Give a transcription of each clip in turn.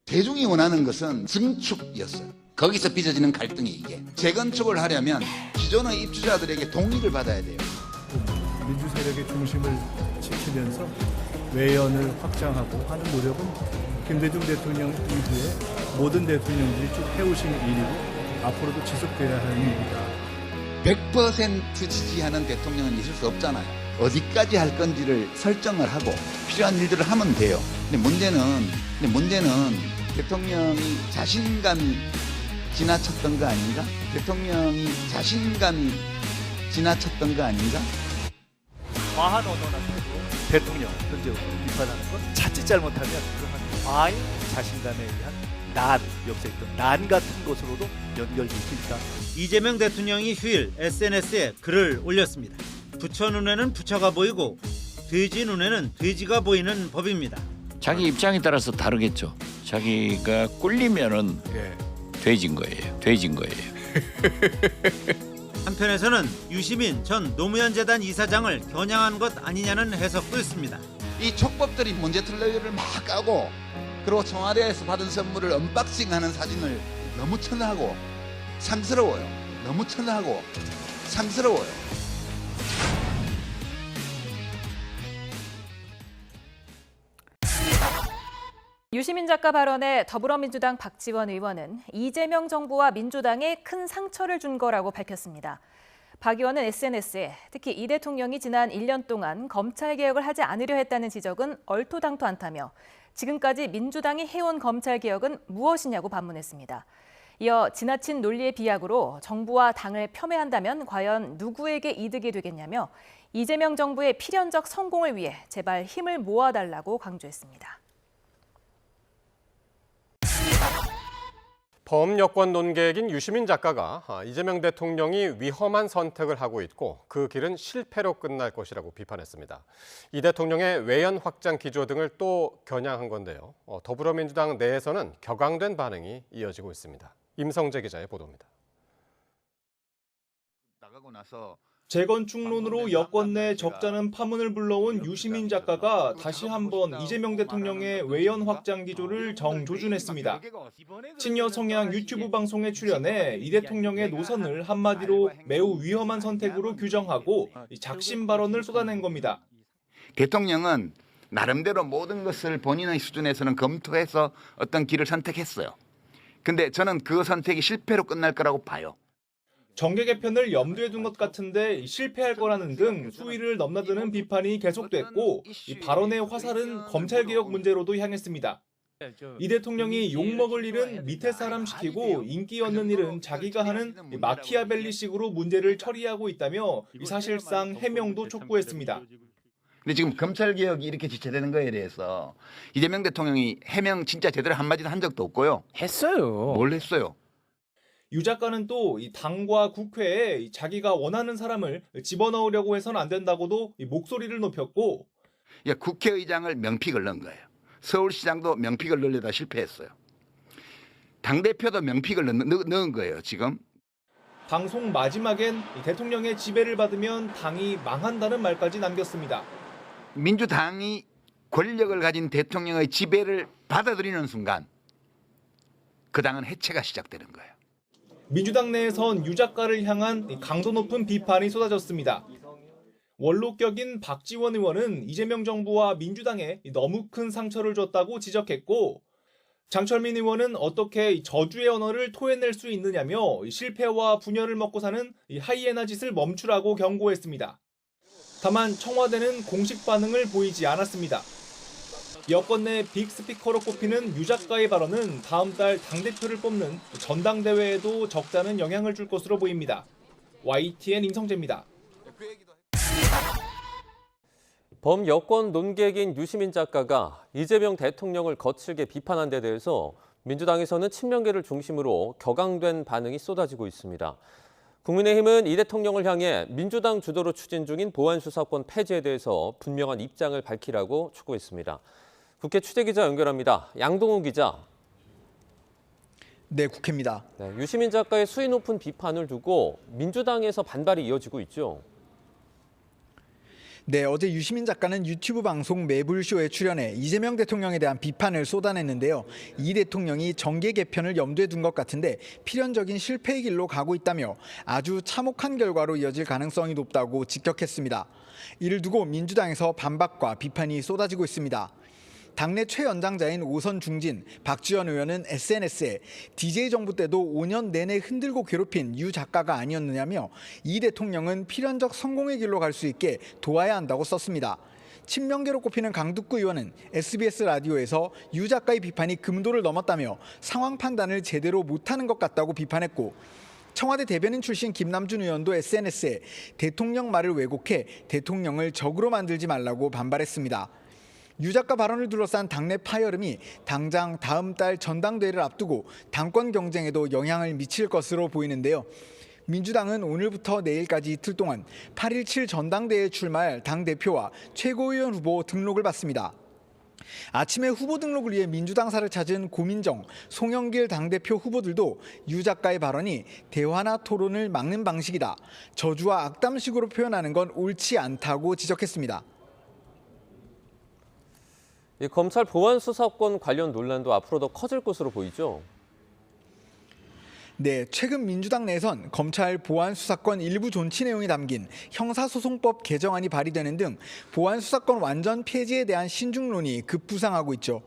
대중이 원하는 것은 증축이었어요. 거기서 빚어지는 갈등이 이게. 재건축을 하려면 기존의 입주자들에게 동의를 받아야 돼요. 민주 세력의 중심을 지키면서 외연을 확장하고 하는 노력은 김대중 대통령 이후에 모든 대통령들이 쭉 해오신 일이고 앞으로도 지속돼야 하는 일이다. 100% 지지하는 대통령은 있을 수 없잖아요. 어디까지 할 건지를 설정을 하고 필요한 일들을 하면 돼요. 근데 문제는 대통령이 자신감이 지나쳤던 거 아닌가? 대통령이 자신감이 지나쳤던 거 아닌가? 과한 언어나 태도, 대통령 현재로 비판하는 건 자칫 잘못하면 그한 과잉 자신감에 의한 난, 역사에 있던 난 같은 것으로도 연결될 수 있다. 이재명 대통령이 휴일 SNS에 글을 올렸습니다. 부처 눈에는 부처가 보이고 돼지 눈에는 돼지가 보이는 법입니다. 자기 입장에 따라서 다르겠죠. 자기가 꿀리면은 돼진 거예요. 한편에서는 유시민 전 노무현 재단 이사장을 겨냥한 것 아니냐는 해석도 있습니다. 이 촉법들이 문제틀레이를 막 까고 그리고 청와대에서 받은 선물을 언박싱하는 사진을 너무 천하고 상스러워요. 너무 천하고 상스러워요. 유시민 작가 발언에 더불어민주당 박지원 의원은 이재명 정부와 민주당에 큰 상처를 준 거라고 밝혔습니다. 박 의원은 SNS에 특히 이 대통령이 지난 1년 동안 검찰개혁을 하지 않으려 했다는 지적은 얼토당토 않다며 지금까지 민주당이 해온 검찰개혁은 무엇이냐고 반문했습니다. 이어 지나친 논리의 비약으로 정부와 당을 폄훼한다면 과연 누구에게 이득이 되겠냐며 이재명 정부의 필연적 성공을 위해 제발 힘을 모아달라고 강조했습니다. 범여권 논객인 유시민 작가가 이재명 대통령이 위험한 선택을 하고 있고 그 길은 실패로 끝날 것이라고 비판했습니다. 이 대통령의 외연 확장 기조 등을 또 겨냥한 건데요. 더불어민주당 내에서는 격앙된 반응이 이어지고 있습니다. 임성재 기자의 보도입니다. 나가고 나서 재건축론으로 여권 내 적잖은 파문을 불러온 유시민 작가가 다시 한번 이재명 대통령의 외연 확장 기조를 정조준했습니다. 친여 성향 유튜브 방송에 출연해 이 대통령의 노선을 한마디로 매우 위험한 선택으로 규정하고 작심 발언을 쏟아낸 겁니다. 대통령은 나름대로 모든 것을 본인의 수준에서는 검토해서 어떤 길을 선택했어요. 근데 저는 그 선택이 실패로 끝날 거라고 봐요. 정계 개편을 염두에 둔 것 같은데 실패할 거라는 등 수위를 넘나드는 비판이 계속됐고 이 발언의 화살은 검찰개혁 문제로도 향했습니다. 이 대통령이 욕먹을 일은 밑에 사람 시키고 인기 얻는 일은 자기가 하는 마키아벨리식으로 문제를 처리하고 있다며 사실상 해명도 촉구했습니다. 근데 지금 검찰개혁이 이렇게 지체되는 거에 대해서 이재명 대통령이 해명 진짜 제대로 한마디도 한 적도 없고요. 했어요. 뭘 했어요? 유 작가는 또 당과 국회에 자기가 원하는 사람을 집어넣으려고 해서는 안 된다고도 목소리를 높였고 국회의장을 명픽을 넣은 거예요. 서울시장도 명픽을 넣으려다 실패했어요. 당대표도 명픽을 넣은 거예요, 지금. 방송 마지막엔 대통령의 지배를 받으면 당이 망한다는 말까지 남겼습니다. 민주당이 권력을 가진 대통령의 지배를 받아들이는 순간 그 당은 해체가 시작되는 거예요. 민주당 내에선 유 작가를 향한 강도 높은 비판이 쏟아졌습니다. 원로격인 박지원 의원은 이재명 정부와 민주당에 너무 큰 상처를 줬다고 지적했고 장철민 의원은 어떻게 저주의 언어를 토해낼 수 있느냐며 실패와 분열을 먹고 사는 하이에나 짓을 멈추라고 경고했습니다. 다만 청와대는 공식 반응을 보이지 않았습니다. 여권 내 빅스피커로 꼽히는 유 작가의 발언은 다음 달 당대표를 뽑는 전당대회에도 적잖은 영향을 줄 것으로 보입니다. YTN 임성재입니다. 범여권 논객인 유시민 작가가 이재명 대통령을 거칠게 비판한 데 대해서 민주당에서는 친명계를 중심으로 격앙된 반응이 쏟아지고 있습니다. 국민의힘은 이 대통령을 향해 민주당 주도로 추진 중인 보안수사권 폐지에 대해서 분명한 입장을 밝히라고 촉구했습니다. 국회 취재기자 연결합니다. 양동우 기자. 네, 국회입니다. 유시민 작가의 수위 높은 비판을 두고 민주당에서 반발이 이어지고 있죠. 네, 어제 유시민 작가는 유튜브 방송 매불쇼에 출연해 이재명 대통령에 대한 비판을 쏟아냈는데요. 이 대통령이 정계 개편을 염두에 둔 것 같은데 필연적인 실패의 길로 가고 있다며 아주 참혹한 결과로 이어질 가능성이 높다고 직격했습니다. 이를 두고 민주당에서 반박과 비판이 쏟아지고 있습니다. 당내 최연장자인 오선 중진 박지원 의원은 SNS에 DJ 정부 때도 5년 내내 흔들고 괴롭힌 유 작가가 아니었느냐며 이 대통령은 필연적 성공의 길로 갈 수 있게 도와야 한다고 썼습니다. 친명계로 꼽히는 강두구 의원은 SBS 라디오에서 유 작가의 비판이 금도를 넘었다며 상황 판단을 제대로 못하는 것 같다고 비판했고, 청와대 대변인 출신 김남준 의원도 SNS에 대통령 말을 왜곡해 대통령을 적으로 만들지 말라고 반발했습니다. 유 작가 발언을 둘러싼 당내 파열음이 당장 다음 달 전당대회를 앞두고 당권 경쟁에도 영향을 미칠 것으로 보이는데요. 민주당은 오늘부터 내일까지 이틀 동안 8.17 전당대회에 출마할 당대표와 최고위원 후보 등록을 받습니다. 아침에 후보 등록을 위해 민주당사를 찾은 고민정, 송영길 당대표 후보들도 유 작가의 발언이 대화나 토론을 막는 방식이다, 저주와 악담식으로 표현하는 건 옳지 않다고 지적했습니다. 이 검찰 보안 수사권 관련 논란도 앞으로 더 커질 것으로 보이죠. 네, 최근 민주당 내에선 검찰 보안 수사권 일부 존치 내용이 담긴 형사소송법 개정안이 발의되는 등 보안 수사권 완전 폐지에 대한 신중론이 급부상하고 있죠.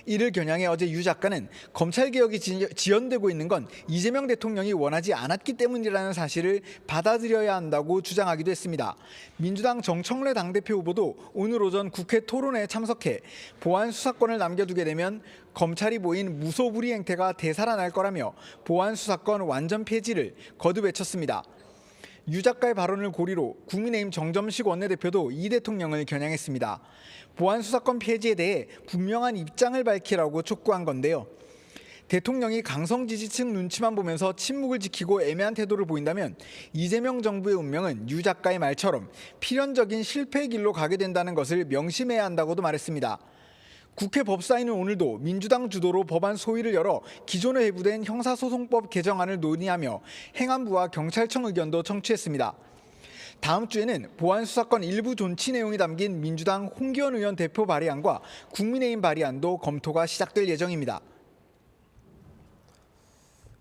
이를 겨냥해 어제 유 작가는 검찰 개혁이 지연되고 있는 건 이재명 대통령이 원하지 않았기 때문이라는 사실을 받아들여야 한다고 주장하기도 했습니다. 민주당 정청래 당대표 후보도 오늘 오전 국회 토론회에 참석해 보안 수사권을 남겨두게 되면 검찰이 보인 무소불위 행태가 되살아날 거라며 보안 수사권 완전 폐지를 거듭 외쳤습니다. 유 작가의 발언을 고리로 국민의힘 정점식 원내대표도 이 대통령을 겨냥했습니다. 보안 수사권 폐지에 대해 분명한 입장을 밝히라고 촉구한 건데요. 대통령이 강성 지지층 눈치만 보면서 침묵을 지키고 애매한 태도를 보인다면 이재명 정부의 운명은 유 작가의 말처럼 필연적인 실패의 길로 가게 된다는 것을 명심해야 한다고도 말했습니다. 국회 법사위는 오늘도 민주당 주도로 법안 소위를 열어 기존에 회부된 형사소송법 개정안을 논의하며 행안부와 경찰청 의견도 청취했습니다. 다음 주에는 보안 수사권 일부 존치 내용이 담긴 민주당 홍기현 의원 대표 발의안과 국민의힘 발의안도 검토가 시작될 예정입니다.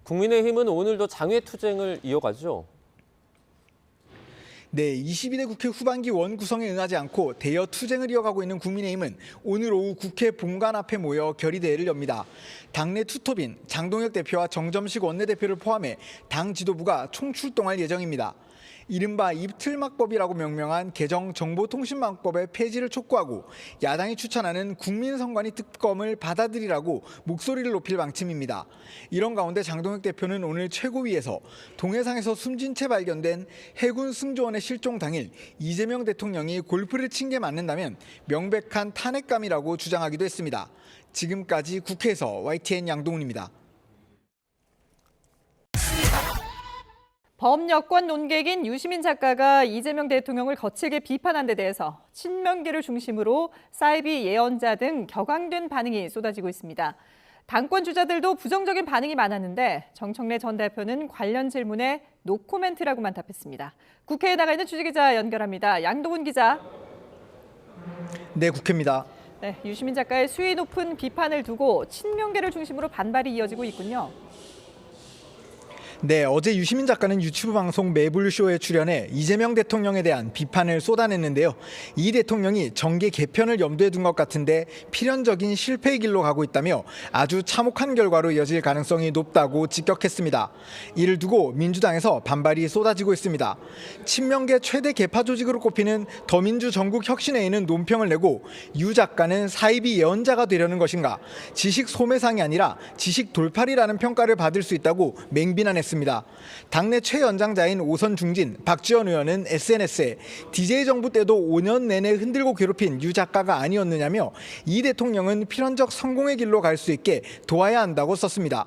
국민의힘은 오늘도 장외투쟁을 이어가죠. 네, 22대 국회 후반기 원구성에 응하지 않고 대여 투쟁을 이어가고 있는 국민의힘은 오늘 오후 국회 본관 앞에 모여 결의대회를 엽니다. 당내 투톱인 장동혁 대표와 정점식 원내대표를 포함해 당 지도부가 총출동할 예정입니다. 이른바 입틀막법이라고 명명한 개정 정보통신망법의 폐지를 촉구하고 야당이 추천하는 국민선관위 특검을 받아들이라고 목소리를 높일 방침입니다. 이런 가운데 장동혁 대표는 오늘 최고위에서 동해상에서 숨진 채 발견된 해군 승조원의 실종 당일 이재명 대통령이 골프를 친 게 맞는다면 명백한 탄핵감이라고 주장하기도 했습니다. 지금까지 국회에서 YTN 양동훈입니다. 범여권 논객인 유시민 작가가 이재명 대통령을 거칠게 비판한 데 대해서 친명계를 중심으로 사이비 예언자 등 격앙된 반응이 쏟아지고 있습니다. 당권 주자들도 부정적인 반응이 많았는데 정청래 전 대표는 관련 질문에 노코멘트라고만 답했습니다. 국회에 나가 있는 취재기자 연결합니다. 양동훈 기자. 네, 국회입니다. 네, 유시민 작가의 수위 높은 비판을 두고 친명계를 중심으로 반발이 이어지고 있군요. 네, 어제 유시민 작가는 유튜브 방송 매불쇼에 출연해 이재명 대통령에 대한 비판을 쏟아냈는데요. 이 대통령이 정계 개편을 염두에 둔 것 같은데 필연적인 실패의 길로 가고 있다며 아주 참혹한 결과로 이어질 가능성이 높다고 직격했습니다. 이를 두고 민주당에서 반발이 쏟아지고 있습니다. 친명계 최대 개파 조직으로 꼽히는 더민주 전국혁신회의는 논평을 내고 유 작가는 사이비 예언자가 되려는 것인가, 지식 소매상이 아니라 지식 돌팔이라는 평가를 받을 수 있다고 맹비난했습니다. 당내 최연장자인 오선 중진 박지원 의원은 SNS에 DJ 정부 때도 5년 내내 흔들고 괴롭힌 유 작가가 아니었느냐며 이 대통령은 필연적 성공의 길로 갈 수 있게 도와야 한다고 썼습니다.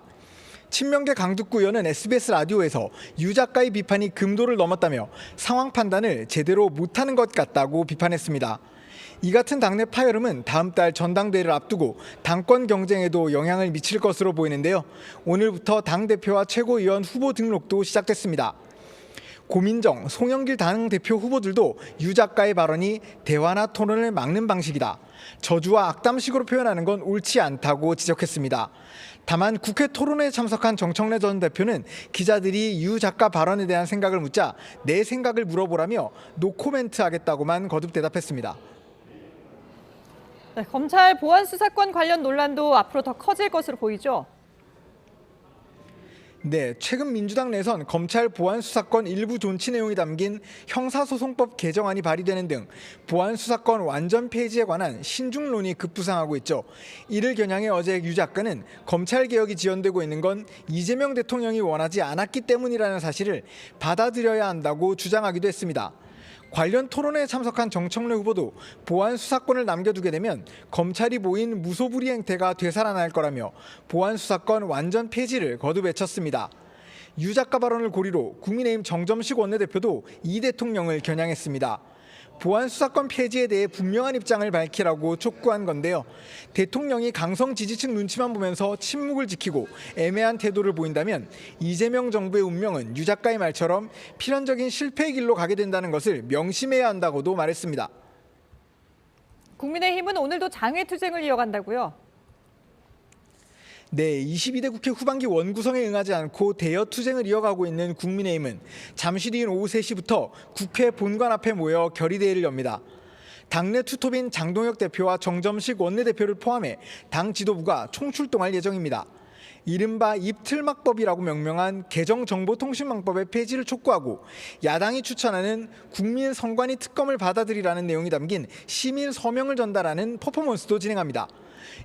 친명계 강두구 의원은 SBS 라디오에서 유 작가의 비판이 금도를 넘었다며 상황 판단을 제대로 못하는 것 같다고 비판했습니다. 이 같은 당내 파열음은 다음 달 전당대회를 앞두고 당권 경쟁에도 영향을 미칠 것으로 보이는데요. 오늘부터 당대표와 최고위원 후보 등록도 시작됐습니다. 고민정, 송영길 당대표 후보들도 유 작가의 발언이 대화나 토론을 막는 방식이다. 저주와 악담식으로 표현하는 건 옳지 않다고 지적했습니다. 다만 국회 토론회에 참석한 정청래 전 대표는 기자들이 유 작가 발언에 대한 생각을 묻자 내 생각을 물어보라며 노코멘트 하겠다고만 거듭 대답했습니다. 네, 검찰 보안 수사권 관련 논란도 앞으로 더 커질 것으로 보이죠. 네, 최근 민주당 내선 검찰 보안 수사권 일부 존치 내용이 담긴 형사소송법 개정안이 발의되는 등 보안 수사권 완전 폐지에 관한 신중론이 급부상하고 있죠. 이를 겨냥해 어제 유 작가는 검찰 개혁이 지연되고 있는 건 이재명 대통령이 원하지 않았기 때문이라는 사실을 받아들여야 한다고 주장하기도 했습니다. 관련 토론회에 참석한 정청래 후보도 보안 수사권을 남겨두게 되면 검찰이 보인 무소불위 행태가 되살아날 거라며 보안 수사권 완전 폐지를 거듭 외쳤습니다. 유 작가 발언을 고리로 국민의힘 정점식 원내대표도 이 대통령을 겨냥했습니다. 보안 수사권 폐지에 대해 분명한 입장을 밝히라고 촉구한 건데요. 대통령이 강성 지지층 눈치만 보면서 침묵을 지키고 애매한 태도를 보인다면 이재명 정부의 운명은 유 작가의 말처럼 필연적인 실패의 길로 가게 된다는 것을 명심해야 한다고도 말했습니다. 국민의힘은 오늘도 장외투쟁을 이어간다고요? 네, 22대 국회 후반기 원구성에 응하지 않고 대여 투쟁을 이어가고 있는 국민의힘은 잠시 뒤인 오후 3시부터 국회 본관 앞에 모여 결의대회를 엽니다. 당내 투톱인 장동혁 대표와 정점식 원내대표를 포함해 당 지도부가 총출동할 예정입니다. 이른바 입틀막법이라고 명명한 개정정보통신망법의 폐지를 촉구하고 야당이 추천하는 국민선관위 특검을 받아들이라는 내용이 담긴 시민 서명을 전달하는 퍼포먼스도 진행합니다.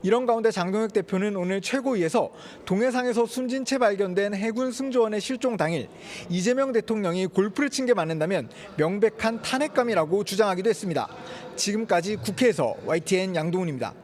이런 가운데 장동혁 대표는 오늘 최고위에서 동해상에서 숨진 채 발견된 해군 승조원의 실종 당일 이재명 대통령이 골프를 친 게 맞는다면 명백한 탄핵감이라고 주장하기도 했습니다. 지금까지 국회에서 YTN 양동훈입니다.